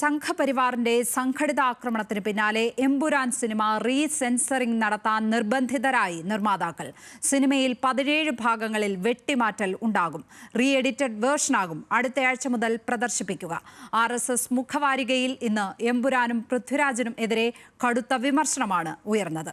സംഘപരിവാറിന്റെ സംഘടിത ആക്രമണത്തിന് പിന്നാലെ എമ്പുരാൻ സിനിമ റീസെൻസറിംഗ് നടത്താൻ നിർബന്ധിതരായി നിർമ്മാതാക്കൾ. സിനിമയിൽ 17 ഭാഗങ്ങളിൽ വെട്ടിമാറ്റൽ ഉണ്ടാകും. റീ എഡിറ്റഡ് വേർഷനാകും അടുത്തയാഴ്ച മുതൽ പ്രദർശിപ്പിക്കുക. RSS മുഖവാരികയിൽ ഇന്ന് എമ്പുരാനും പൃഥ്വിരാജിനും എതിരെ കടുത്ത വിമർശനമാണ് ഉയർന്നത്.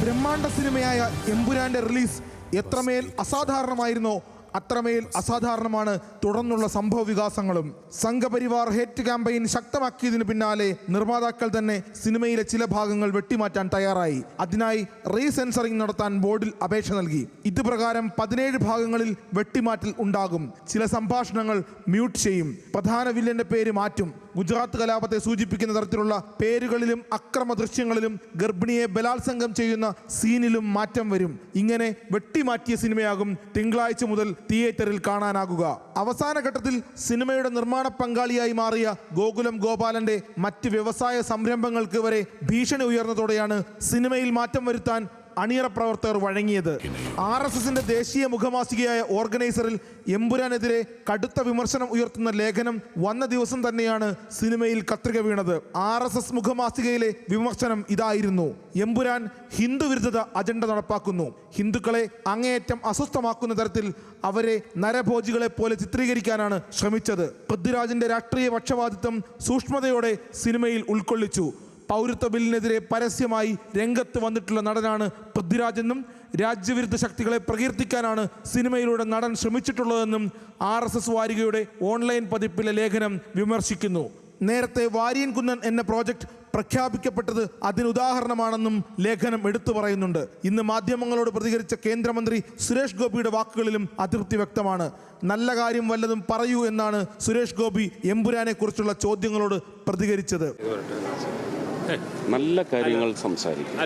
ബ്രഹ്മാണ്ഡ സിനിമയായ എമ്പുരാന്റെ റിലീസ് എത്രമേൽ അസാധാരണമായിരുന്നോ അത്രമേൽ അസാധാരണമാണ് തുടർന്നുള്ള സംഭവ വികാസങ്ങളും. സംഘപരിവാർ ഹേറ്റ് ക്യാമ്പയിൻ ശക്തമാക്കിയതിനു പിന്നാലെ നിർമ്മാതാക്കൾ തന്നെ സിനിമയിലെ ചില ഭാഗങ്ങൾ വെട്ടിമാറ്റാൻ തയ്യാറായി. അതിനായി റീസെൻസറിംഗ് നടത്താൻ ബോർഡിൽ അപേക്ഷ നൽകി. ഇതുപ്രകാരം 17 ഭാഗങ്ങളിൽ വെട്ടിമാറ്റൽ ഉണ്ടാകും. ചില സംഭാഷണങ്ങൾ മ്യൂട്ട് ചെയ്യും. പ്രധാന വില്ലന്റെ പേര് മാറ്റും. ഗുജറാത്ത് കലാപത്തെ സൂചിപ്പിക്കുന്ന തരത്തിലുള്ള പേരുകളിലും അക്രമ ദൃശ്യങ്ങളിലും ഗർഭിണിയെ ബലാത്സംഗം ചെയ്യുന്ന സീനിലും മാറ്റം വരും. ഇങ്ങനെ വെട്ടിമാറ്റിയ സിനിമയാകും തിങ്കളാഴ്ച മുതൽ തിയേറ്ററിൽ കാണാനാകുക. അവസാന ഘട്ടത്തിൽ സിനിമയുടെ നിർമ്മാണ പങ്കാളിയായി മാറിയ ഗോകുലം ഗോപാലന്റെ മറ്റ് വ്യവസായ സംരംഭങ്ങൾക്ക് വരെ ഭീഷണി ഉയർന്നതോടെയാണ് സിനിമയിൽ മാറ്റം വരുത്താൻ അണിയറ പ്രവർത്തകർ വഴങ്ങിയത്. RSSന്റെ ദേശീയ മുഖമാസികയായ ഓർഗനൈസറിൽ എമ്പുരാനെതിരെ കടുത്ത വിമർശനം ഉയർത്തുന്ന ലേഖനം വന്ന ദിവസം തന്നെയാണ് സിനിമയിൽ കത്രിക വീണത്. RSS മുഖമാസികയിലെ വിമർശനം ഇതായിരുന്നു: എമ്പുരാൻ ഹിന്ദു വിരുദ്ധത അജണ്ട നടപ്പാക്കുന്നു. ഹിന്ദുക്കളെ അങ്ങേയറ്റം അസ്വസ്ഥമാക്കുന്ന തരത്തിൽ അവരെ നരഭോജികളെ പോലെ ചിത്രീകരിക്കാനാണ് ശ്രമിച്ചത്. പൃഥ്വിരാജിന്റെ രാഷ്ട്രീയ പക്ഷപാതിത്വം സൂക്ഷ്മതയോടെ സിനിമയിൽ ഉൾക്കൊള്ളിച്ചു. പൗരത്വ ബില്ലിനെതിരെ പരസ്യമായി രംഗത്ത് വന്നിട്ടുള്ള നടനാണ് പൃഥ്വിരാജെന്നും രാജ്യവിരുദ്ധ ശക്തികളെ പ്രകീർത്തിക്കാനാണ് സിനിമയിലൂടെ നടൻ ശ്രമിച്ചിട്ടുള്ളതെന്നും RSS വാരികയുടെ ഓൺലൈൻ പതിപ്പിലെ ലേഖനം വിമർശിക്കുന്നു. നേരത്തെ വാരിയൻ കുന്നൻ എന്ന പ്രോജക്റ്റ് പ്രഖ്യാപിക്കപ്പെട്ടത് അതിനുദാഹരണമാണെന്നും ലേഖനം എടുത്തു പറയുന്നുണ്ട്. ഇന്ന് മാധ്യമങ്ങളോട് പ്രതികരിച്ച കേന്ദ്രമന്ത്രി സുരേഷ് ഗോപിയുടെ വാക്കുകളിലും അതൃപ്തി വ്യക്തമാണ്. നല്ല കാര്യം വല്ലതും പറയൂ എന്നാണ് സുരേഷ് ഗോപി എമ്പുരാനെ കുറിച്ചുള്ള ചോദ്യങ്ങളോട് പ്രതികരിച്ചത്. നല്ല കാര്യങ്ങൾ സംസാരിക്കും.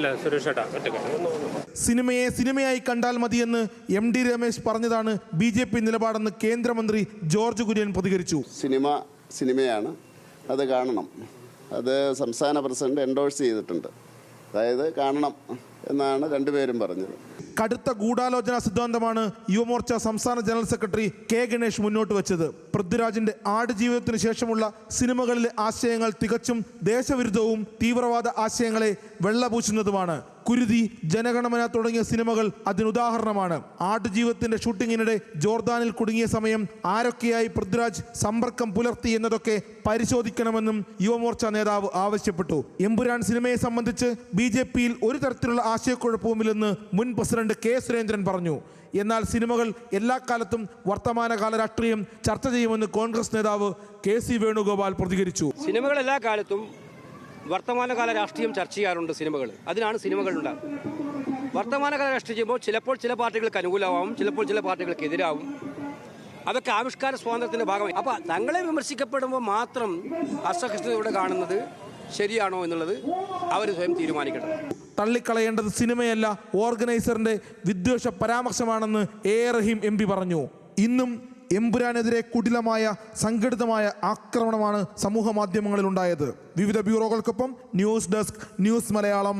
സിനിമയെ സിനിമയായി കണ്ടാൽ മതിയെന്ന് MD രമേശ് പറഞ്ഞതാണ് BJP നിലപാടെന്ന് കേന്ദ്രമന്ത്രി ജോർജ് കുര്യൻ പ്രതികരിച്ചു. സിനിമ സിനിമയാണ്, അത് കാണണം. അത് സംസ്ഥാന പ്രസിഡന്റ് എൻഡോഴ്സ് ചെയ്തിട്ടുണ്ട്. അതായത് കാണണം എന്നാണ് രണ്ടുപേരും പറഞ്ഞത്. കടുത്ത ഗൂഢാലോചന സിദ്ധാന്തമാണ് യുവമോർച്ച സംസ്ഥാന ജനറൽ സെക്രട്ടറി K ഗണേഷ് മുന്നോട്ട് വെച്ചത്. പൃഥ്വിരാജിന്റെ ആടുജീവിതത്തിന് ശേഷമുള്ള സിനിമകളിലെ ആശയങ്ങൾ തികച്ചും ദേശവിരുദ്ധവും തീവ്രവാദ ആശയങ്ങളെ വെള്ളപൂശുന്നതുമാണ്. കുരുതി, ജനഗണമന തുടങ്ങിയ സിനിമകൾ അതിനുദാഹരണമാണ്. ആടുജീവിതത്തിന്റെ ഷൂട്ടിങ്ങിനിടെ ജോർദാനിൽ കുടുങ്ങിയ സമയം ആരൊക്കെയായി പൃഥ്വിരാജ് സമ്പർക്കം പുലർത്തി എന്നതൊക്കെ പരിശോധിക്കണമെന്നും യുവമോർച്ച നേതാവ് ആവശ്യപ്പെട്ടു. എമ്പുരാൻ സിനിമയെ സംബന്ധിച്ച് BJPയിൽ ഒരു തരത്തിലുള്ള ആശയക്കുഴപ്പവുമില്ലെന്ന് മുൻ പ്രസിഡന്റ് K സുരേന്ദ്രൻ പറഞ്ഞു. എന്നാൽ സിനിമകൾ എല്ലാ കാലത്തും വർത്തമാനകാല രാഷ്ട്രീയം ചർച്ച ചെയ്യുമെന്ന് കോൺഗ്രസ് നേതാവ് KC വേണുഗോപാൽ പ്രതികരിച്ചു. സിനിമകൾ എല്ലാ കാലത്തും വർത്തമാനകാല രാഷ്ട്രീയം ചർച്ച ചെയ്യാറുണ്ട്. അതിനാണ് സിനിമകൾ ഉണ്ടാകുന്നത്. വർത്തമാനകാല രാഷ്ട്രീയം ചെയ്യുമ്പോൾ ചിലപ്പോൾ ചില പാർട്ടികൾക്ക് അനുകൂലമാവും, ചിലപ്പോൾ ചില പാർട്ടികൾക്ക് എതിരാവും. അതൊക്കെ ആവിഷ്കാര സ്വാതന്ത്ര്യത്തിൻ്റെ ഭാഗമായി. അപ്പോൾ തങ്ങളെ വിമർശിക്കപ്പെടുമ്പോൾ മാത്രം അസഹിഷ്ണുതയോടെ കാണുന്നത് ശരിയാണോ എന്നുള്ളത് അവർ സ്വയം തീരുമാനിക്കണം. തള്ളിക്കളയേണ്ടത് സിനിമയല്ല, ഓർഗനൈസറിന്റെ വിദ്വേഷ പരാമർശമാണെന്ന് A റഹീം MP പറഞ്ഞു. ഇന്നും എമ്പുരാനെതിരെ കുടിലമായ സംഘടിതമായ ആക്രമണമാണ് സമൂഹ മാധ്യമങ്ങളിൽ ഉണ്ടായത്. വിവിധ ബ്യൂറോകൾക്കൊപ്പം ന്യൂസ് ഡെസ്ക്, ന്യൂസ് മലയാളം.